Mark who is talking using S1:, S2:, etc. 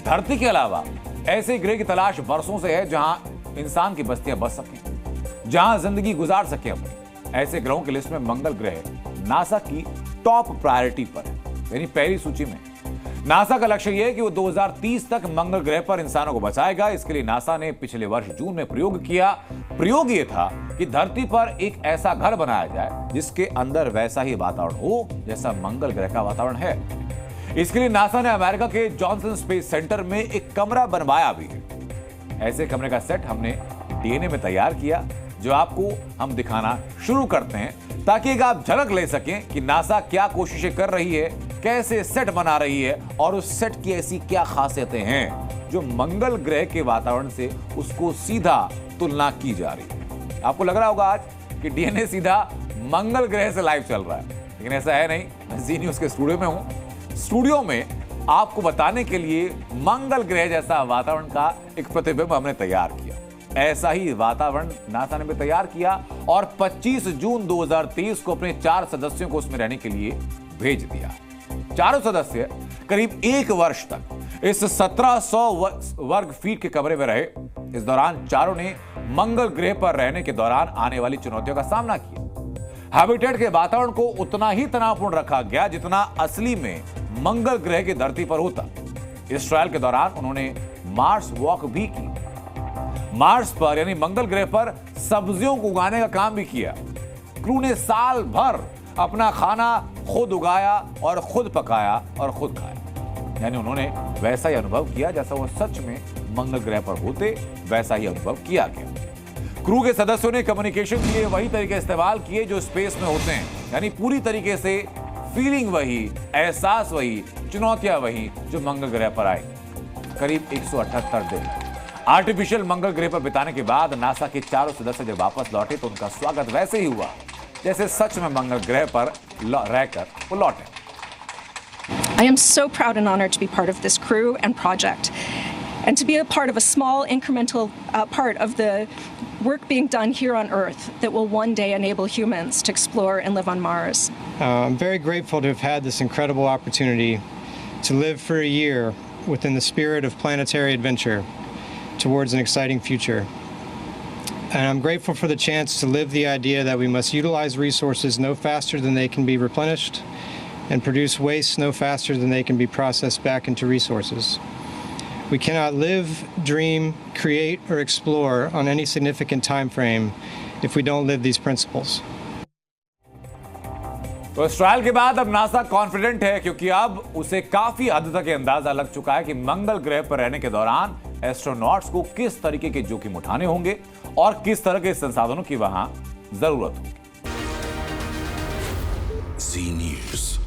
S1: धरती के अलावा ऐसे ग्रह की तलाश बरसों से है जहां इंसान की बस्तियां बस सकें, जहां जिंदगी गुजार सके अपनी। ऐसे ग्रहों की लिस्ट में मंगल ग्रह नासा की टॉप प्रायोरिटी पर है, यानी पहली सूची में। नासा का लक्ष्य यह है कि वो 2030 तक मंगल ग्रह पर इंसानों को बचाएगा। इसके लिए नासा ने पिछले वर्ष जून में प्रयोग किया। प्रयोग ये था कि धरती पर एक ऐसा घर बनाया जाए जिसके अंदर वैसा ही वातावरण हो जैसा मंगल ग्रह का वातावरण है। इसके लिए नासा ने अमेरिका के जॉनसन स्पेस सेंटर में एक कमरा बनवाया भी है। ऐसे कमरे का सेट हमने डीएनए में तैयार किया, जो आपको हम दिखाना शुरू करते हैं ताकि एक आप झलक ले सकें कि नासा क्या कोशिशें कर रही है, कैसे सेट बना रही है और उस सेट की ऐसी क्या खासियतें हैं जो मंगल ग्रह के वातावरण से उसको सीधा तुलना की जा रही है। आपको लग रहा होगा आज कि डीएनए सीधा मंगल ग्रह से लाइव चल रहा है, लेकिन ऐसा है नहीं। मैं जी न्यूज़ के स्टूडियो में हूं। स्टूडियो में आपको बताने के लिए मंगल ग्रह जैसा वातावरण का एक प्रतिबिंब हमने तैयार किया। ऐसा ही वातावरण नासा ने भी तैयार किया और 25 जून 2023 को अपने 4 सदस्यों को उसमें रहने के लिए भेज दिया। चारों सदस्य करीब 1 वर्ष तक इस 1700 वर्ग फीट के कमरे में रहे। इस दौरान चारों ने मंगल ग्रह पर रहने के दौरान आने वाली चुनौतियों का सामना किया। हैबिटेट के वातावरण को उतना ही तनावपूर्ण रखा गया जितना असली में मंगल ग्रह की धरती पर होता। इस ट्रायल के दौरान उन्होंने मार्स वॉक भी की। मार्स पर यानी मंगल ग्रह पर सब्जियों को उगाने का काम भी किया। क्रू ने साल भर अपना खाना खुद उगाया और खुद पकाया और खुद खाया। यानी उन्होंने वैसा ही अनुभव किया जैसा वो सच में मंगल ग्रह पर होते, वैसा ही अनुभव किया गया। क्रू के सदस्यों ने कम्युनिकेशन के लिए वही तरीके इस्तेमाल किए जो स्पेस में होते हैं, यानी पूरी तरीके से फीलिंग वही, एहसास वही, चुनौतियां वही जो मंगल ग्रह पर आए। करीब 178 दिन आर्टिफिशियल मंगल ग्रह पर बिताने के बाद नासा के चारों सदस्य जब वापस लौटे तो उनका स्वागत वैसे ही हुआ जैसे सच में मंगल ग्रह पर रहकर वो लौटे।
S2: I am so proud and honored to be part of this crew and project, and to be a part of a small incremental part of the work being done here on Earth that will one day enable humans to explore and live on Mars.
S3: I'm very grateful to have had this incredible opportunity to live for a year within the spirit of planetary adventure towards an exciting future. And I'm grateful for the chance to live the idea that we must utilize resources no faster than they can be replenished and produce waste no faster than they can be processed back into resources. We cannot live, dream, create, or explore on any significant time frame if we don't live these principles.
S1: तो इस trial के बाद अब NASA confident है क्योंकि अब उसे काफी हद तक अंदाजा लग चुका है कि मंगल ग्रह पर रहने के दौरान एस्ट्रोनॉट्स को किस तरीके के जोखिम उठाने होंगे और किस तरह के संसाधनों की वहां जरूरत होगी।
S4: जी न्यूज़।